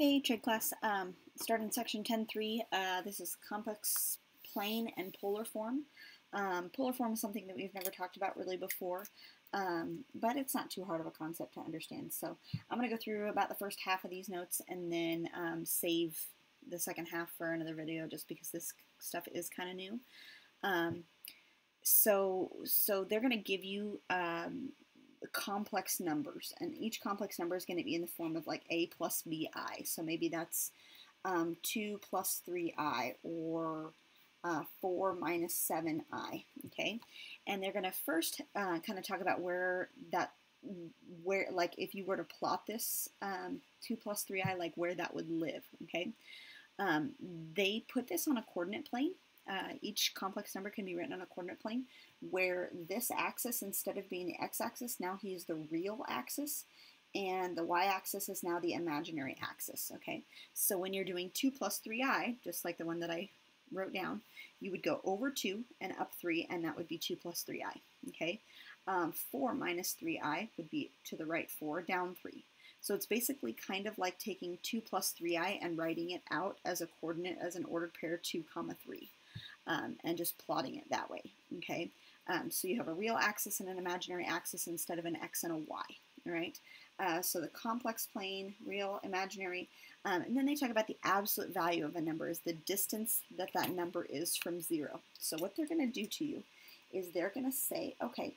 Hey, Trig class. Starting section 10.3. This is complex plane and polar form. Polar form is something that we've never talked about really before, but it's not too hard of a concept to understand. So I'm going to go through about the first half of these notes and then save the second half for another video just because this stuff is kind of new. So they're going to give you complex numbers, and each complex number is going to be in the form of like a plus bi. So maybe that's 2 plus 3i, or 4 minus 7i. Okay, and they're going to first kind of talk about where like if you were to plot this 2 plus 3i, like where that would live. Okay, they put this on a coordinate plane. Each complex number can be written on a coordinate plane where this axis, instead of being the x-axis, now he is the real axis, and the y-axis is now the imaginary axis. Okay, so when you're doing 2 plus 3i, just like the one that I wrote down, you would go over 2 and up 3, and that would be 2 plus 3i. Okay, 4 minus 3i would be to the right 4, down 3. So it's basically kind of like taking 2 plus 3i and writing it out as a coordinate as an ordered pair 2, 3. And just plotting it that way. Okay, so you have a real axis and an imaginary axis instead of an x and a y. All right, so the complex plane, real, imaginary, and then they talk about the absolute value of a number is the distance that that number is from 0. So what they're going to do to you is they're going to say, okay,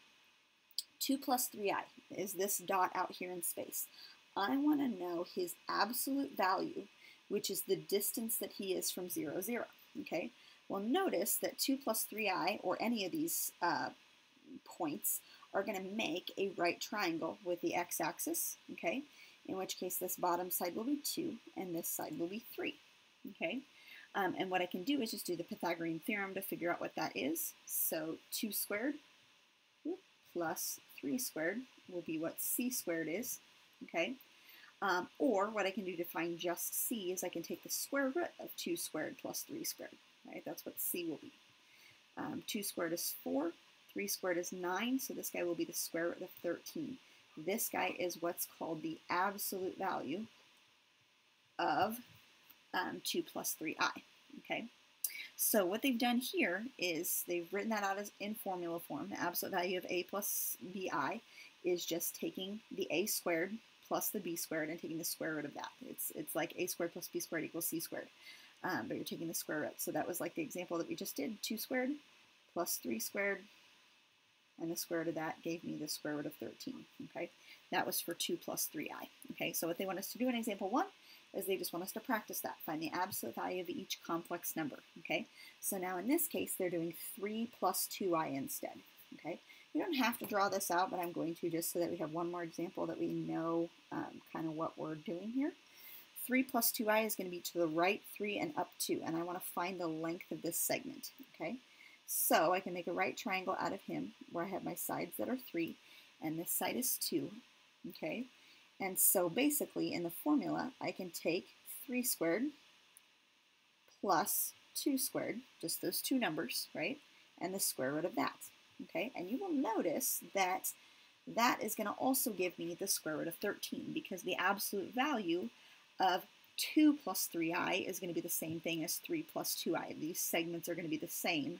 2 plus 3i is this dot out here in space. I want to know his absolute value, which is the distance that he is from 0, 0. Okay. Well, notice that 2 plus 3i, or any of these points, are going to make a right triangle with the x-axis, okay? In which case this bottom side will be 2, and this side will be 3, okay? And what I can do is just do the Pythagorean theorem to figure out what that is. So 2 squared plus 3 squared will be what c squared is, okay? Or what I can do to find just c is I can take the square root of 2 squared plus 3 squared. Right, that's what c will be. 2 squared is 4, 3 squared is 9, so this guy will be the square root of 13. This guy is what's called the absolute value of 2 plus 3i. Okay, so what they've done here is they've written that out as in formula form. The absolute value of a plus bi is just taking the a squared plus the b squared and taking the square root of that. It's like a squared plus b squared equals c squared. But you're taking the square root. So that was like the example that we just did. 2 squared plus 3 squared, and the square root of that gave me the square root of 13. Okay, that was for 2 plus 3i. Okay, so what they want us to do in example 1 is they just want us to practice that. Find the absolute value of each complex number. Okay, so now in this case, they're doing 3 plus 2i instead. Okay, you don't have to draw this out, but I'm going to just so that we have one more example that we know kind of what we're doing here. 3 plus 2i is going to be to the right 3 and up 2, and I want to find the length of this segment. Okay, so I can make a right triangle out of him where I have my sides that are 3 and this side is 2. Okay, and so basically in the formula I can take 3 squared plus 2 squared, just those two numbers, right, and the square root of that. Okay, and you will notice that that is going to also give me the square root of 13, because the absolute value of 2 plus 3i is going to be the same thing as 3 plus 2i. These segments are going to be the same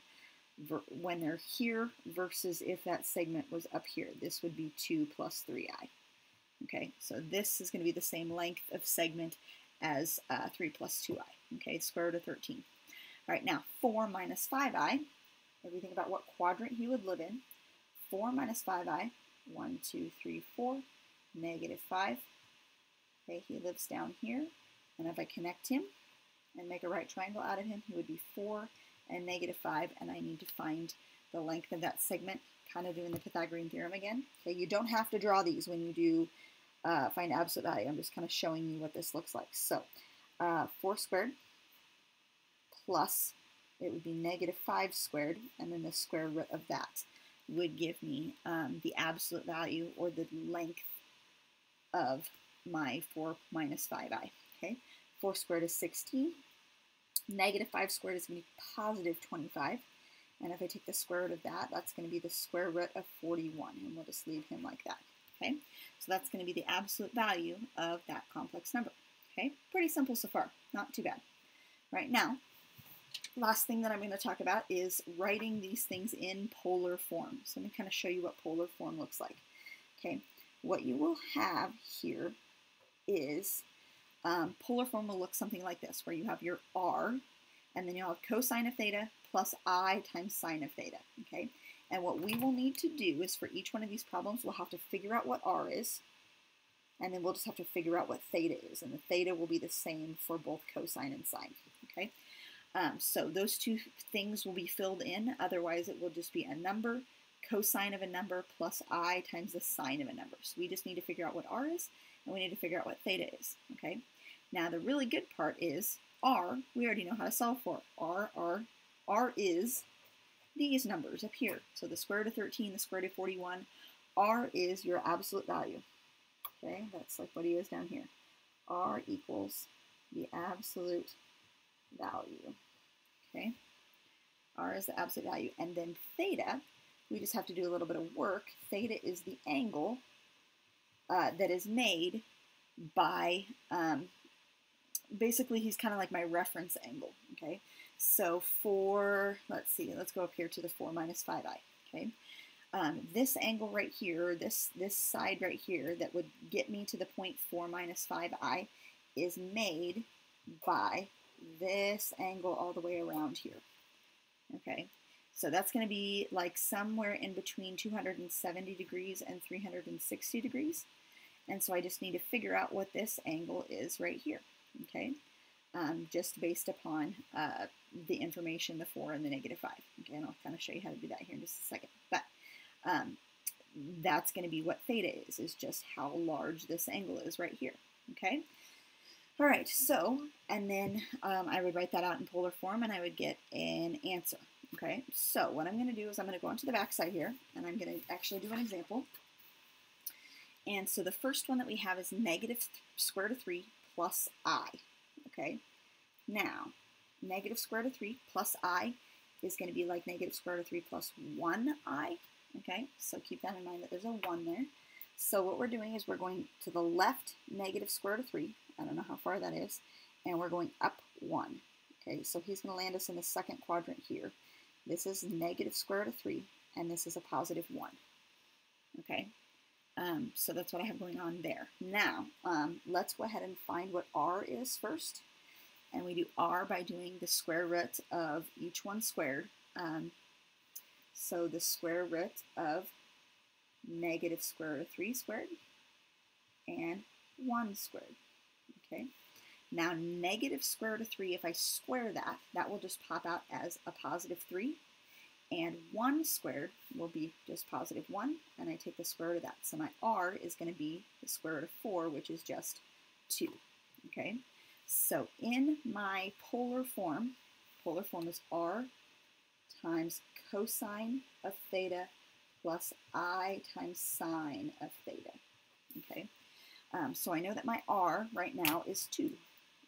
when they're here versus if that segment was up here. This would be 2 plus 3i. Okay, so this is going to be the same length of segment as 3 plus 2i. Okay, square root of 13. All right, now 4 minus 5i, if we think about what quadrant he would live in, 4 minus 5i, 1, 2, 3, 4, negative 5. Okay, he lives down here, and if I connect him and make a right triangle out of him, he would be 4 and negative 5, and I need to find the length of that segment, kind of doing the Pythagorean theorem again. Okay, you don't have to draw these when you do find absolute value. I'm just kind of showing you what this looks like. So 4 squared plus, it would be negative 5 squared, and then the square root of that would give me the absolute value, or the length of my 4 minus 5i. Okay, 4 squared is 16. Negative 5 squared is going to be positive 25. And if I take the square root of that, that's going to be the square root of 41. And we'll just leave him like that. Okay, so that's going to be the absolute value of that complex number. Okay, pretty simple so far, not too bad. Right now, last thing that I'm going to talk about is writing these things in polar form. So let me kind of show you what polar form looks like. Okay, what you will have here is polar form will look something like this, where you have your r, and then you'll have cosine of theta plus I times sine of theta. Okay, and what we will need to do is for each one of these problems, we'll have to figure out what r is, and then we'll just have to figure out what theta is, and the theta will be the same for both cosine and sine. Okay. So those two things will be filled in, otherwise it will just be a number, cosine of a number plus I times the sine of a number. So we just need to figure out what r is, and we need to figure out what theta is, okay? Now the really good part is r, we already know how to solve for. R is these numbers up here. So the square root of 13, the square root of 41, r is your absolute value, okay? That's like what he is down here. R equals the absolute value. Okay, r is the absolute value, and then theta, we just have to do a little bit of work. Theta is the angle that is made by, basically he's kind of like my reference angle, okay? So for, let's see, let's go up here to the 4 minus 5i, okay? This angle right here, this side right here that would get me to the point 4 minus 5i is made by this angle all the way around here. Okay, so that's going to be like somewhere in between 270 degrees and 360 degrees. And so I just need to figure out what this angle is right here. Okay, just based upon the information, the 4 and the -5. Okay, and I'll kind of show you how to do that here in just a second. But that's going to be what theta is just how large this angle is right here. Okay. All right, so, and then I would write that out in polar form and I would get an answer, okay? So what I'm going to do is I'm going to go onto the back side here and I'm going to actually do an example. And so the first one that we have is negative square root of 3 plus I, okay? Now, negative square root of 3 plus I is going to be like negative square root of 3 plus 1I, okay? So keep that in mind that there's a 1 there. So what we're doing is we're going to the left negative square root of 3. I don't know how far that is. And we're going up 1. Okay, so he's going to land us in the second quadrant here. This is negative square root of 3, and this is a positive 1. Okay, so that's what I have going on there. Now, let's go ahead and find what r is first. And we do r by doing the square root of each one squared. So the square root of negative square root of 3 squared and 1 squared. Okay. Now negative square root of 3, if I square that, that will just pop out as a positive 3. And 1 squared will be just positive 1. And I take the square root of that. So my r is going to be the square root of 4, which is just 2. Okay. So in my polar form is r times cosine of theta plus I times sine of theta. Okay, so I know that my r right now is 2.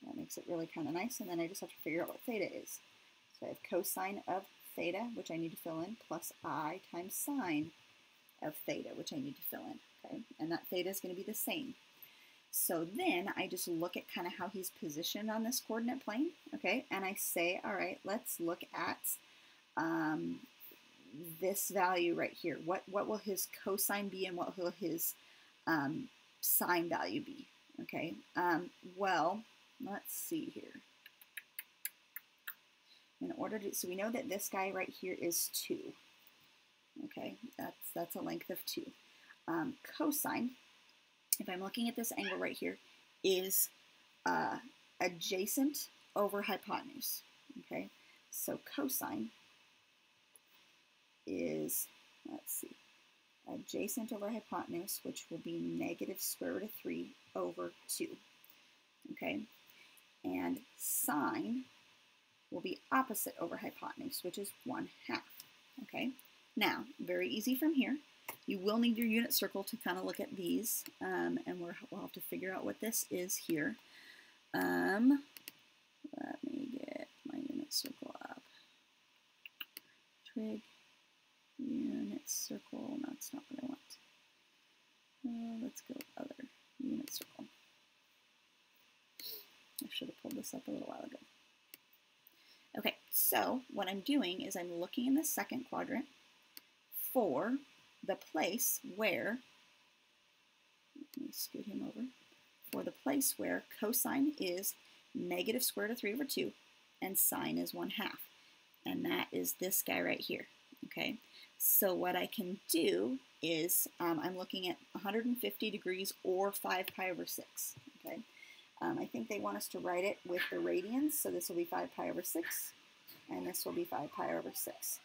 That makes it really kind of nice, and then I just have to figure out what theta is. So I have cosine of theta, which I need to fill in, plus I times sine of theta, which I need to fill in. Okay, and that theta is going to be the same. So then I just look at kind of how he's positioned on this coordinate plane. Okay, and I say, all right, let's look at this value right here. What will his cosine be and what will his sine value be? Okay, well, let's see here. In order to, so we know that this guy right here is 2. Okay, that's a length of 2. Cosine, if I'm looking at this angle right here, is adjacent over hypotenuse. Okay, so cosine is, let's see, adjacent over hypotenuse, which will be negative square root of 3 over 2. Okay, and sine will be opposite over hypotenuse, which is 1/2. Okay, now, very easy from here. You will need your unit circle to kind of look at these, and we'll have to figure out what this is here. Let me get my unit circle up. Trig, unit circle, no, that's not what I want. Let's go other, unit circle. I should have pulled this up a little while ago. Okay, so what I'm doing is I'm looking in the second quadrant for the place where, let me scoot him over, for the place where cosine is negative square root of 3 over 2 and sine is 1/2. And that is this guy right here, okay? So what I can do is I'm looking at 150 degrees or 5 pi over 6, okay? I think they want us to write it with the radians, so this will be 5 pi over 6, and this will be 5 pi over 6.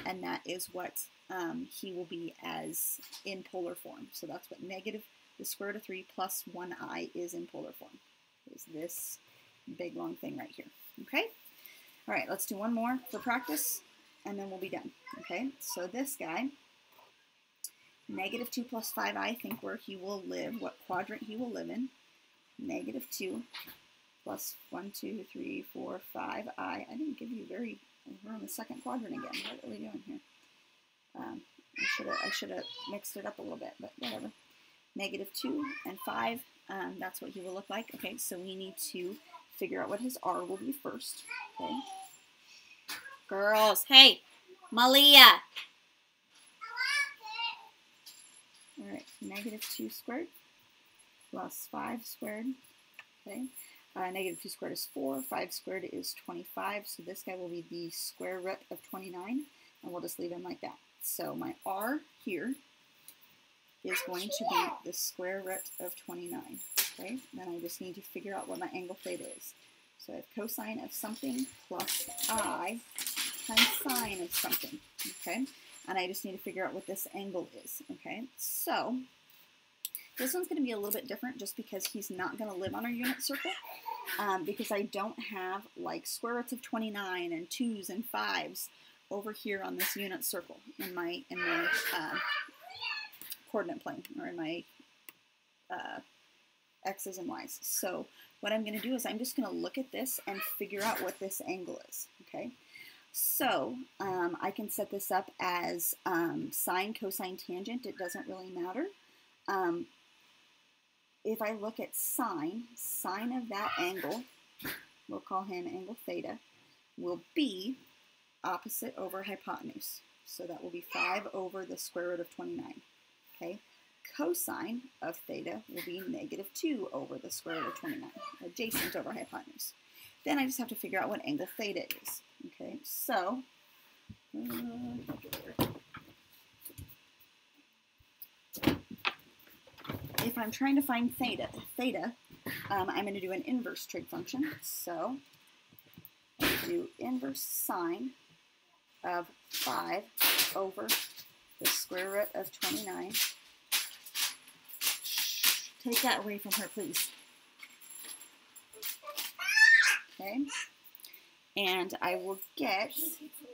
And that is what he will be as in polar form. So that's what negative the square root of 3 plus 1i is in polar form, is this big long thing right here, okay? All right, let's do one more for practice, and then we'll be done, okay? So this guy, negative 2 plus 5i, think where he will live, what quadrant he will live in. Negative 2 plus 1, 2, 3, 4, 5i. I didn't give you very, we're in the second quadrant again. What are we doing here? I should have mixed it up a little bit, but whatever. Negative 2 and 5, that's what he will look like. Okay, so we need to figure out what his r will be first. Okay. Girls, hey, Malia. All right, negative 2 squared plus 5 squared. Okay, negative 2 squared is 4, 5 squared is 25, so this guy will be the square root of 29, and we'll just leave him like that. So my r here is going to be the square root of 29, okay? Then I just need to figure out what my angle theta is. So I have cosine of something plus I times sine of something, okay? And I just need to figure out what this angle is, okay? So this one's going to be a little bit different just because he's not going to live on our unit circle, because I don't have like square roots of 29 and 2s and 5s over here on this unit circle in my coordinate plane, or in my x's and y's. So what I'm going to do is I'm just going to look at this and figure out what this angle is, okay? So I can set this up as sine, cosine, tangent. It doesn't really matter. If I look at sine of that angle, we'll call him angle theta, will be opposite over hypotenuse. So that will be 5 over the square root of 29. Okay, cosine of theta will be negative 2 over the square root of 29, adjacent over hypotenuse. Then I just have to figure out what angle theta is. Okay, so if I'm trying to find theta, I'm going to do an inverse trig function. So I do inverse sine of 5 over the square root of 29. Take that away from her, please. Okay. And I will get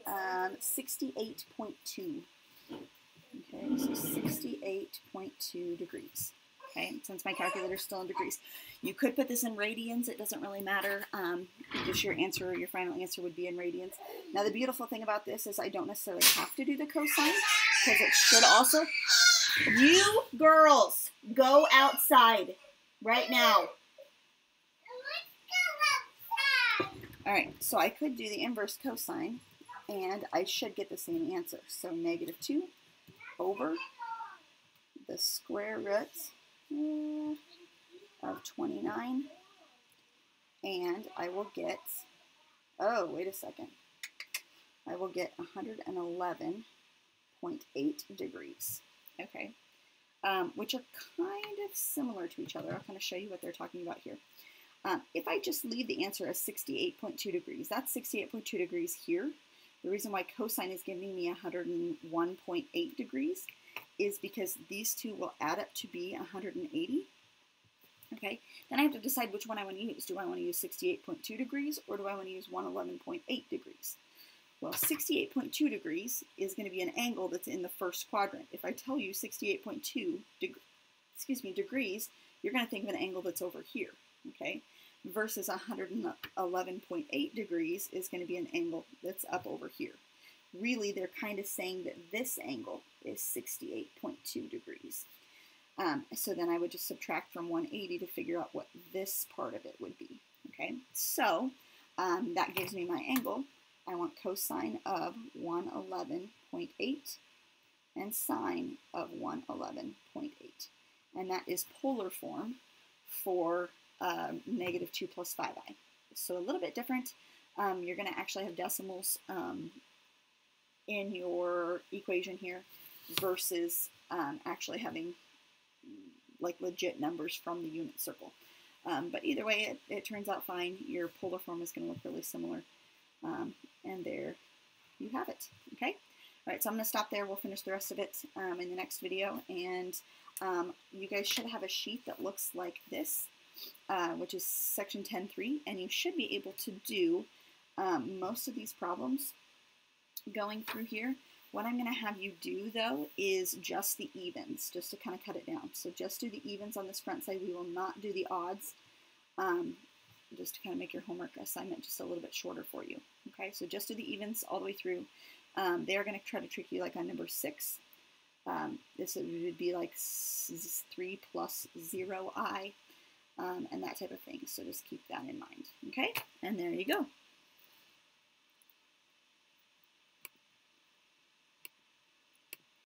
68.2. Okay, so 68.2 degrees. Okay, since my calculator is still in degrees. You could put this in radians, it doesn't really matter. Just your answer, your final answer would be in radians. Now the beautiful thing about this is I don't necessarily have to do the cosine, because it should also... You girls, go outside right now. Alright, so I could do the inverse cosine, and I should get the same answer. So negative 2 over the square root of 29, and I will get, oh, wait a second, I will get 111.8 degrees, okay, which are kind of similar to each other. I'll kind of show you what they're talking about here. If I just leave the answer as 68.2 degrees, that's 68.2 degrees here. The reason why cosine is giving me 101.8 degrees is because these two will add up to be 180. Okay, then I have to decide which one I want to use. Do I want to use 68.2 degrees or do I want to use 111.8 degrees? Well, 68.2 degrees is going to be an angle that's in the first quadrant. If I tell you 68.2 degrees, you're going to think of an angle that's over here. Okay, versus 111.8 degrees is going to be an angle that's up over here. Really, they're kind of saying that this angle is 68.2 degrees. So then I would just subtract from 180 to figure out what this part of it would be. Okay, so that gives me my angle. I want cosine of 111.8 and sine of 111.8. And that is polar form for negative 2 plus 5i. So a little bit different. You're going to actually have decimals in your equation here versus actually having like legit numbers from the unit circle. But either way, it turns out fine. Your polar form is going to look really similar. And there you have it. Okay? All right, so I'm going to stop there. We'll finish the rest of it in the next video. And you guys should have a sheet that looks like this, which is section 10.3. And you should be able to do most of these problems going through here. What I'm going to have you do, though, is just the evens, just to kind of cut it down. So just do the evens on this front side. We will not do the odds, just to kind of make your homework assignment just a little bit shorter for you. Okay, so just do the evens all the way through. They're going to try to trick you like on number 6. This would be like 3 plus 0i, and that type of thing. So just keep that in mind. Okay, and there you go.